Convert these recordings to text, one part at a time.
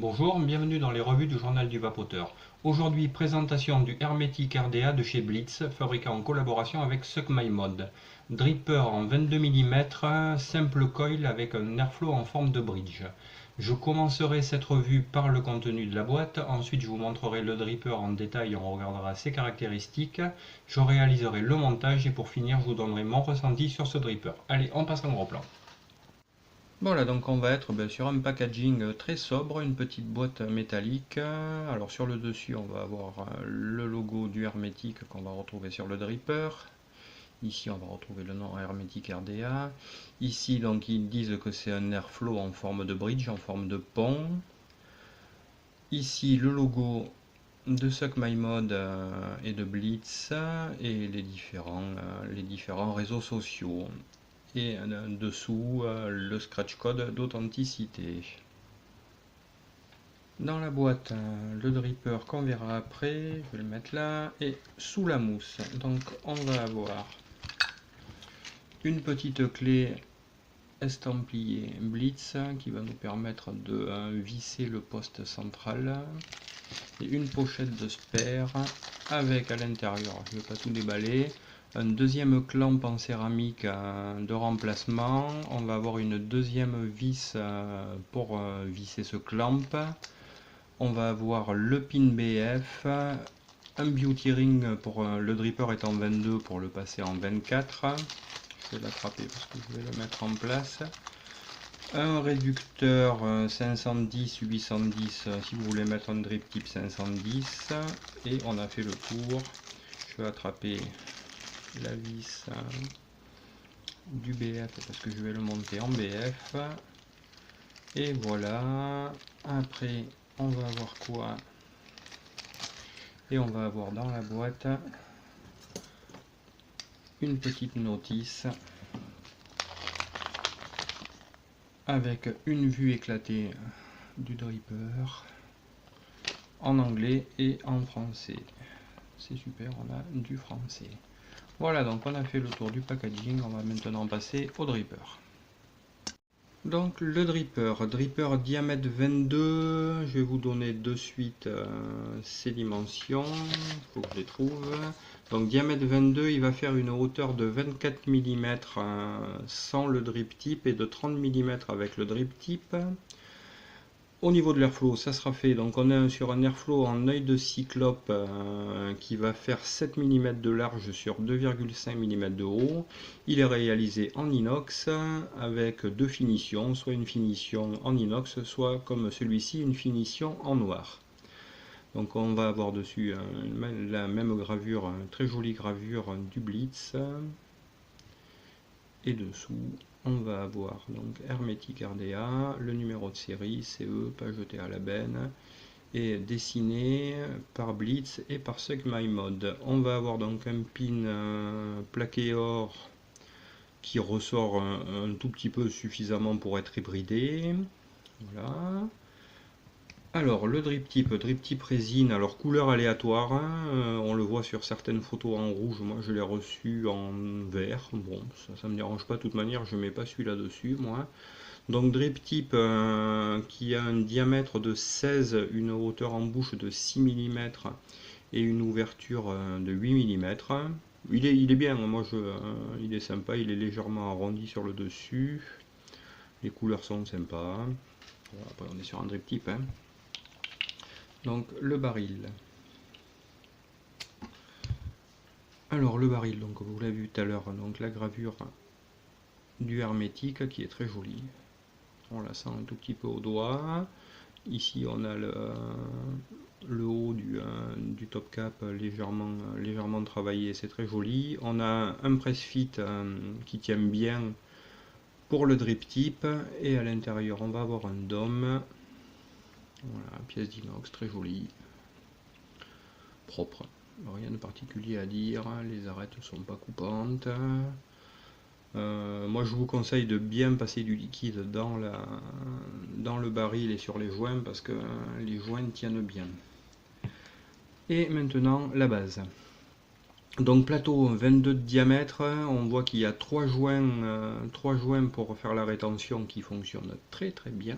Bonjour, bienvenue dans les revues du journal du vapoteur. Aujourd'hui, présentation du Hermetic RDA de chez Blitz, fabriqué en collaboration avec Suck My Mod. Dripper en 22 mm, simple coil avec un airflow en forme de bridge. Je commencerai cette revue par le contenu de la boîte, ensuite je vous montrerai le dripper en détail et on regardera ses caractéristiques. Je réaliserai le montage et pour finir je vous donnerai mon ressenti sur ce dripper. Allez, on passe en gros plan. Voilà, donc on va être sur un packaging très sobre, une petite boîte métallique. Alors sur le dessus, on va avoir le logo du Hermetic qu'on va retrouver sur le dripper. Ici, on va retrouver le nom Hermetic RDA. Ici, donc, ils disent que c'est un airflow en forme de bridge, en forme de pont. Ici, le logo de Suck My Mod et de Blitz et les différents réseaux sociaux. Et dessous le scratch code d'authenticité. Dans la boîte, le dripper qu'on verra après, je vais le mettre là, et sous la mousse. Donc on va avoir une petite clé estampillée Blitz qui va nous permettre de visser le poste central, et une pochette de spare avec à l'intérieur, je ne vais pas tout déballer, un deuxième clamp en céramique de remplacement. On va avoir une deuxième vis pour visser ce clamp. On va avoir le pin BF, un beauty ring pour le dripper est en 22 pour le passer en 24. Je vais l'attraper parce que je vais le mettre en place. Un réducteur 510-810 si vous voulez mettre un drip type 510. Et on a fait le tour. Je vais attraper la vis du BF parce que je vais le monter en BF. Et voilà. Après, on va avoir quoi? Et on va avoir dans la boîte une petite notice avec une vue éclatée du dripper en anglais et en français. C'est super, on a du français. Voilà, donc on a fait le tour du packaging, on va maintenant passer au dripper. Donc le dripper diamètre 22, je vais vous donner de suite ses dimensions, il faut que je les trouve. Donc diamètre 22, il va faire une hauteur de 24 mm sans le drip tip et de 30 mm avec le drip tip. Au niveau de l'airflow, ça sera fait, donc on est sur un airflow en œil de cyclope qui va faire 7 mm de large sur 2,5 mm de haut. Il est réalisé en inox avec deux finitions, soit une finition en inox, soit comme celui-ci, une finition en noir. Donc on va avoir dessus la même gravure, très jolie gravure du Blitz. Et dessous, on va avoir donc Hermetic RDA, le numéro de série, CE, pas jeté à la benne, et dessiné par Blitz et par Suck My Mod. On va avoir donc un pin plaqué or qui ressort un tout petit peu suffisamment pour être hybridé. Voilà. Alors le drip type résine, alors couleur aléatoire, on le voit sur certaines photos en rouge, moi je l'ai reçu en vert, bon ça me dérange pas de toute manière, je mets pas celui-là dessus moi. Donc drip type qui a un diamètre de 16, une hauteur en bouche de 6 mm et une ouverture de 8 mm. Il est bien, moi il est sympa, il est légèrement arrondi sur le dessus, les couleurs sont sympas. Voilà, après on est sur un drip type. Donc le baril. Alors le baril, donc vous l'avez vu tout à l'heure, donc la gravure du hermétique qui est très jolie. On la sent un tout petit peu au doigt. Ici on a le haut du top cap légèrement travaillé, c'est très joli. On a un press fit qui tient bien pour le drip type et à l'intérieur on va avoir un dôme. Voilà, pièce d'inox très jolie, propre, rien de particulier à dire, les arêtes sont pas coupantes. Moi je vous conseille de bien passer du liquide dans le baril et sur les joints parce que les joints tiennent bien. Et maintenant la base. Donc plateau 22 de diamètre, on voit qu'il y a 3 joints pour faire la rétention qui fonctionnent très très bien.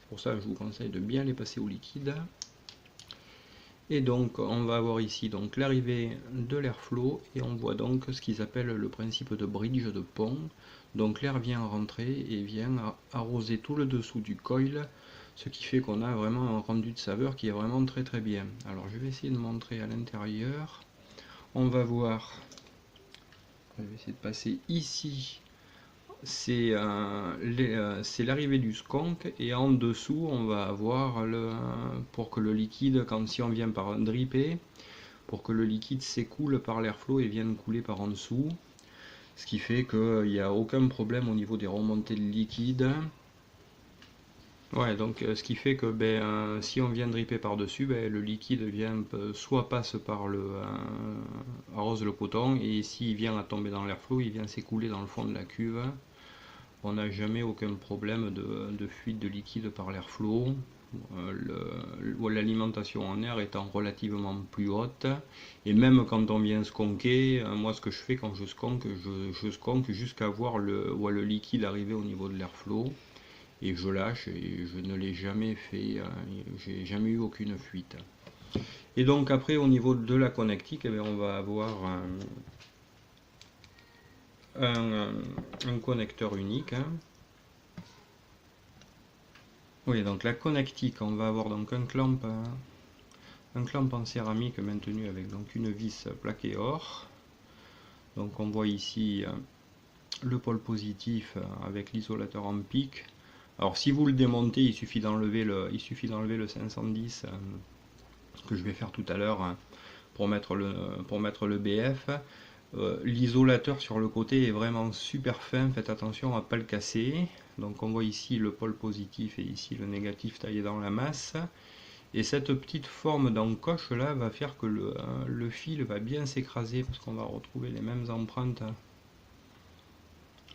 pour ça que je vous conseille de bien les passer au liquide. Et donc on va avoir ici donc l'arrivée de l'airflow et on voit donc ce qu'ils appellent le principe de bridge, de pont. Donc l'air vient rentrer et vient arroser tout le dessous du coil, ce qui fait qu'on a vraiment un rendu de saveur qui est vraiment très très bien. Alors je vais essayer de montrer à l'intérieur. On va voir, je vais essayer de passer ici, c'est l'arrivée du skunk, et en dessous on va avoir pour que le liquide, si on vient par dripper, pour que le liquide s'écoule par l'airflow et vienne couler par en dessous, ce qui fait qu'il n'y a aucun problème au niveau des remontées de liquide. Ouais, donc ce qui fait que si on vient dripper par dessus, le liquide vient soit passe par arrose le coton, et s'il vient à tomber dans l'airflow, il vient s'écouler dans le fond de la cuve. On n'a jamais aucun problème de fuite de liquide par l'airflow, l'alimentation en air étant relativement plus haute. Et même quand on vient skonker, moi ce que je fais quand je skonk, je skonk jusqu'à voir le liquide arriver au niveau de l'airflow, et je lâche, et je ne l'ai jamais fait, j'ai jamais eu aucune fuite. Et donc après au niveau de la connectique, on va avoir un connecteur unique. Oui, donc la connectique, on va avoir donc un clamp en céramique maintenu avec donc une vis plaquée or. Donc on voit ici le pôle positif avec l'isolateur en pic. Alors si vous le démontez, il suffit d'enlever le 510 que je vais faire tout à l'heure pour mettre le BF. L'isolateur sur le côté est vraiment super fin, faites attention à ne pas le casser. Donc on voit ici le pôle positif et ici le négatif taillé dans la masse. Et cette petite forme d'encoche là va faire que le fil va bien s'écraser, parce qu'on va retrouver les mêmes empreintes.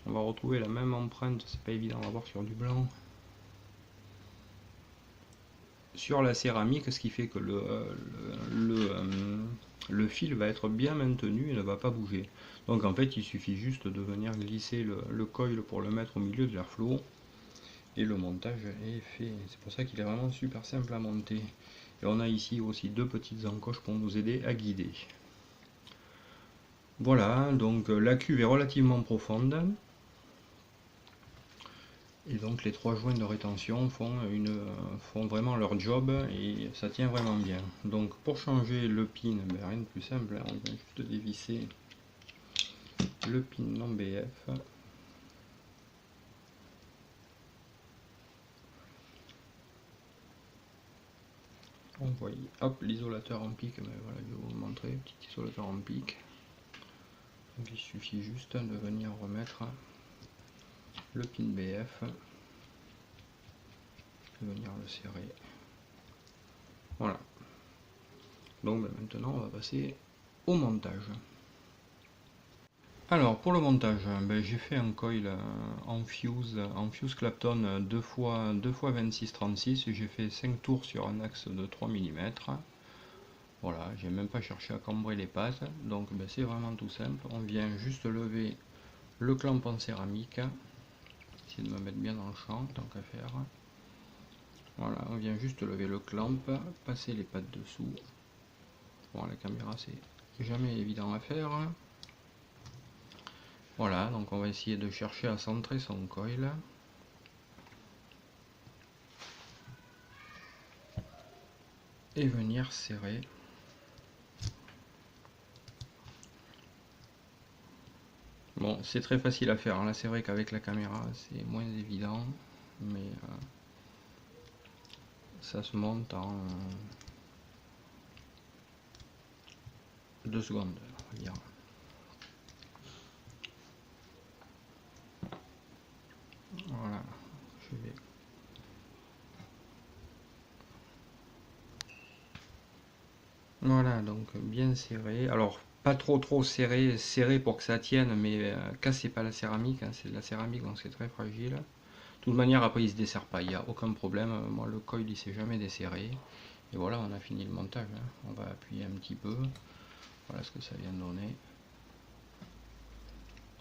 On va retrouver la même empreinte, c'est pas évident à voir sur du blanc, sur la céramique, ce qui fait que le fil va être bien maintenu et ne va pas bouger. Donc en fait il suffit juste de venir glisser le coil pour le mettre au milieu de l'airflow et le montage est fait. C'est pour ça qu'il est vraiment super simple à monter. Et on a ici aussi deux petites encoches pour nous aider à guider. Voilà, donc la cuve est relativement profonde. Et donc les trois joints de rétention font vraiment leur job et ça tient vraiment bien. Donc pour changer le pin, rien de plus simple, on vient juste dévisser le pin non BF. On voit, hop, l'isolateur en pic, mais voilà, je vais vous le montrer, petit isolateur en pic. Donc il suffit juste de venir remettre le pin BF, de venir le serrer. Voilà. Donc maintenant on va passer au montage. Alors pour le montage, j'ai fait un coil en fuse Clapton 2x26-36, j'ai fait 5 tours sur un axe de 3 mm. Voilà, j'ai même pas cherché à cambrer les pattes, donc c'est vraiment tout simple. On vient juste lever le clamp en céramique, essayer de me mettre bien dans le champ tant qu'à faire. Voilà, on vient juste lever le clamp, passer les pattes dessous. Bon, la caméra c'est jamais évident à faire. Voilà, donc on va essayer de chercher à centrer son coil. Et venir serrer. Bon, c'est très facile à faire, là c'est vrai qu'avec la caméra c'est moins évident, mais ça se monte en 2 secondes, on va dire. Voilà, je vais... Voilà, donc bien serré. Alors, pas trop serré, pour que ça tienne, mais cassez pas la céramique, hein, c'est de la céramique donc c'est très fragile. De toute manière, après il se desserre pas, il n'y a aucun problème. Moi, le coil il s'est jamais desserré. Et voilà, on a fini le montage. Hein. On va appuyer un petit peu. Voilà ce que ça vient de donner.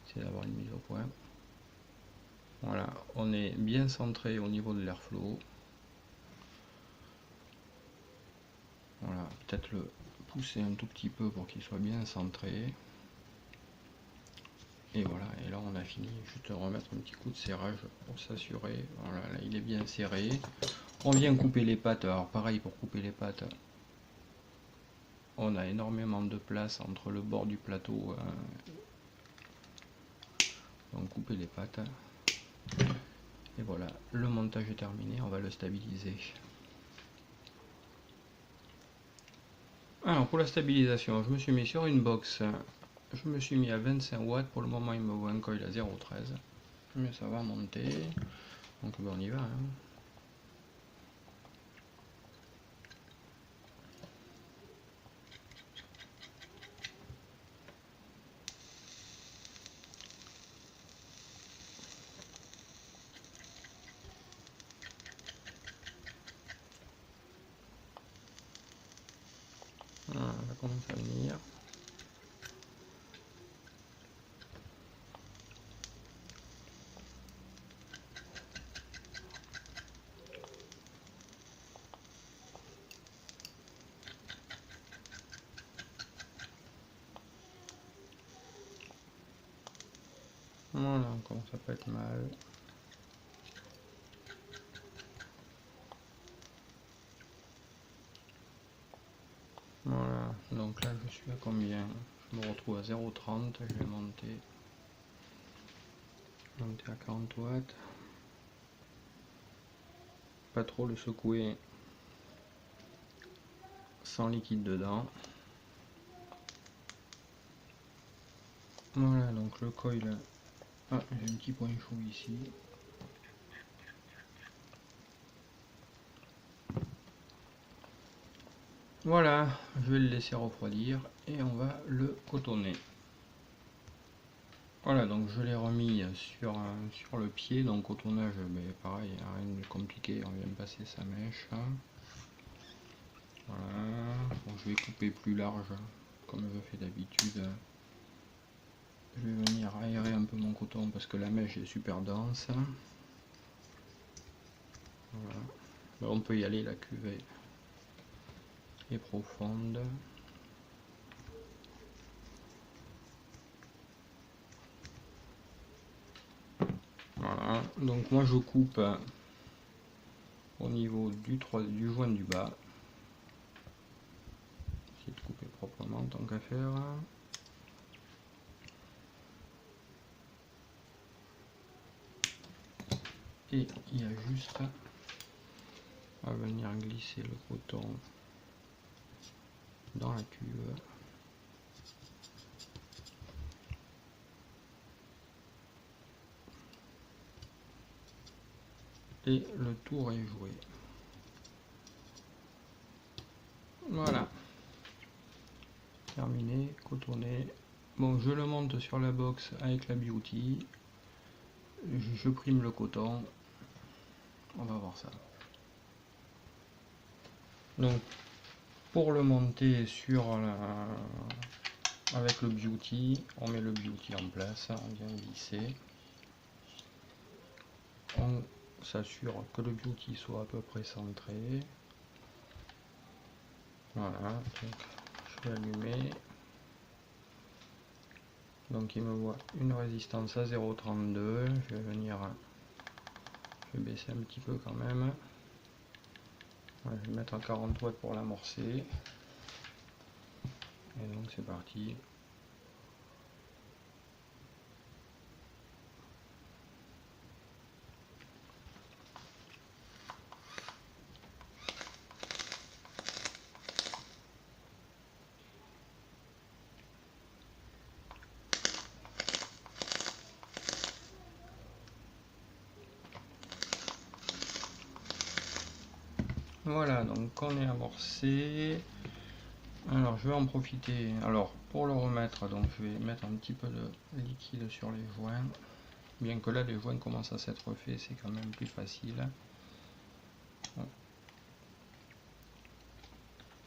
Essayer d'avoir une mise au point. Voilà, on est bien centré au niveau de l'airflow. Voilà, peut-être le pousser un tout petit peu pour qu'il soit bien centré. Et voilà, et là on a fini, juste remettre un petit coup de serrage pour s'assurer. Voilà, là il est bien serré. On vient couper les pattes, alors pareil pour couper les pattes. On a énormément de place entre le bord du plateau. Donc couper les pattes. Et voilà, le montage est terminé, on va le stabiliser. Alors pour la stabilisation, je me suis mis sur une box. Je me suis mis à 25 watts, pour le moment il me voit un coil à 0,13. Mais ça va monter. Donc ben, on y va. Hein. Voilà, ça commence à venir. Voilà, on commence à pas être mal. Voilà, donc là je suis à combien? Je me retrouve à 0,30, je vais monter à 40 watts. Pas trop le secouer sans liquide dedans. Voilà, donc le coil. Ah, j'ai un petit point chaud ici. Voilà, je vais le laisser refroidir et on va le cotonner. Voilà, donc je l'ai remis sur le pied, donc cotonnage, mais pareil, rien de compliqué, on vient de passer sa mèche. Voilà, bon, je vais couper plus large, comme je fais d'habitude. Je vais venir aérer un peu mon coton parce que la mèche est super dense. Voilà. On peut y aller, la cuvée est profonde. Voilà, donc moi je coupe au niveau du joint du bas. Essayer de couper proprement tant qu'à faire. Et il y a juste à venir glisser le coton dans la cuve. Et le tour est joué. Voilà. Terminé, cotonné. Bon, je le monte sur la box avec la Beauty. Je prime le coton. On va voir ça. Donc, pour le monter avec le Beauty, on met le Beauty en place, on vient glisser. On s'assure que le Beauty soit à peu près centré. Voilà, donc je vais allumer. Donc il me voit une résistance à 0,32. Je vais venir, je vais baisser un petit peu quand même. Voilà, je vais mettre à 40 watts pour l'amorcer. Et donc c'est parti. Voilà, donc on est amorcé. Alors je vais en profiter. Alors pour le remettre, donc je vais mettre un petit peu de liquide sur les joints. Bien que là les joints commencent à s'être faits, c'est quand même plus facile.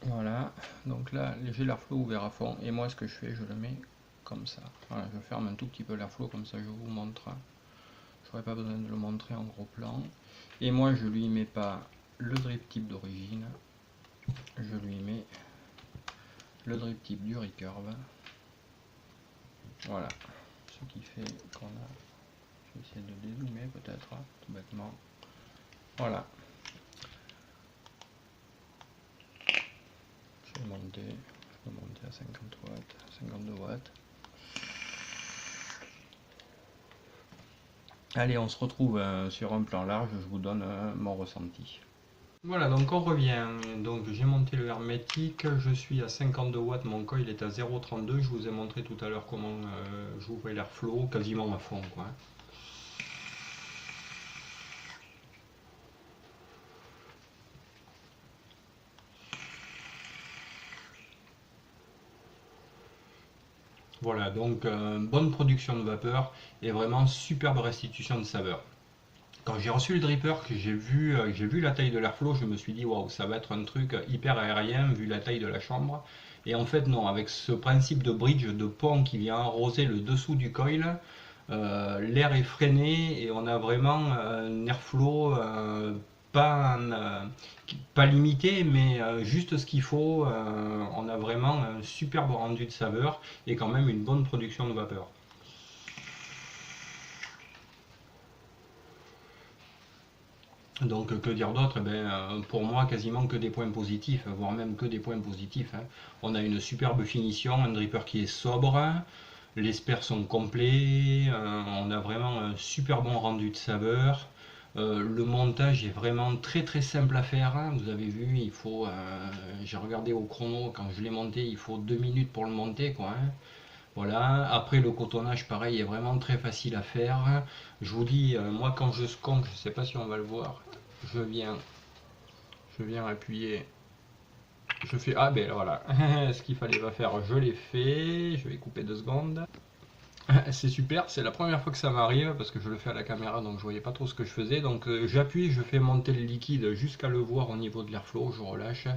Voilà, donc là j'ai l'airflow ouvert à fond et moi ce que je fais, je le mets comme ça. Voilà, je ferme un tout petit peu l'airflow comme ça je vous montre. Je n'aurais pas besoin de le montrer en gros plan. Et moi je lui mets pas le drip type d'origine. je lui mets le drip tip du recurve. Voilà, ce qui fait qu'on a, je vais essayer de dézoomer peut-être, tout bêtement. Voilà. Je vais monter à 50 watts, 52 watts. Allez, on se retrouve sur un plan large, je vous donne mon ressenti. Voilà, donc on revient. Donc j'ai monté le hermétique, je suis à 52 watts, mon coil est à 0,32. Je vous ai montré tout à l'heure comment j'ouvrais l'airflow, quasiment à fond, quoi. Voilà, donc bonne production de vapeur et vraiment superbe restitution de saveur. Quand j'ai reçu le dripper, que j'ai vu la taille de l'airflow, je me suis dit waouh, ça va être un truc hyper aérien vu la taille de la chambre. Et en fait non, avec ce principe de bridge, de pont qui vient arroser le dessous du coil, l'air est freiné et on a vraiment un airflow pas limité, mais juste ce qu'il faut. On a vraiment un superbe rendu de saveur et quand même une bonne production de vapeur. Donc que dire d'autre? Pour moi quasiment que des points positifs, voire même que des points positifs, hein. On a une superbe finition, un dripper qui est sobre, les spares sont complets, on a vraiment un super bon rendu de saveur. Le montage est vraiment très très simple à faire, hein. Vous avez vu, j'ai regardé au chrono quand je l'ai monté, il faut 2 minutes pour le monter, quoi, hein. Voilà, après le cotonnage pareil est vraiment très facile à faire. Je vous dis, moi quand je sconque, je ne sais pas si on va le voir, je viens, appuyer, je fais, ah ben voilà, ce qu'il fallait pas faire, je l'ai fait, je vais couper 2 secondes. C'est super, c'est la première fois que ça m'arrive parce que je le fais à la caméra donc je voyais pas trop ce que je faisais. Donc j'appuie, je fais monter le liquide jusqu'à le voir au niveau de l'airflow, je relâche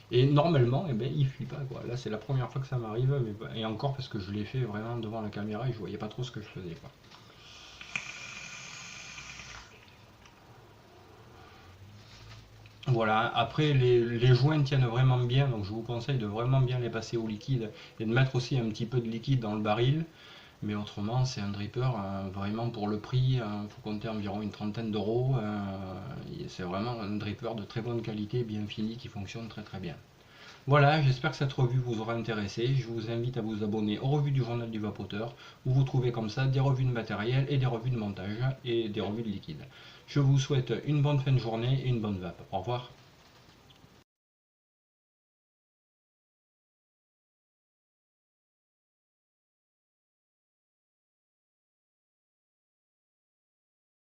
et normalement il fuit pas, quoi. Là c'est la première fois que ça m'arrive, et encore parce que je l'ai fait vraiment devant la caméra et je voyais pas trop ce que je faisais, quoi. Voilà, après les joints tiennent vraiment bien, donc je vous conseille de vraiment bien les passer au liquide et de mettre aussi un petit peu de liquide dans le baril. Mais autrement, c'est un dripper vraiment pour le prix. Il faut compter environ une trentaine d'euros. C'est vraiment un dripper de très bonne qualité, bien fini, qui fonctionne très très bien. Voilà, j'espère que cette revue vous aura intéressé. Je vous invite à vous abonner aux revues du Journal du Vapoteur, où vous trouvez comme ça des revues de matériel et des revues de montage et des revues de liquide. Je vous souhaite une bonne fin de journée et une bonne vape. Au revoir.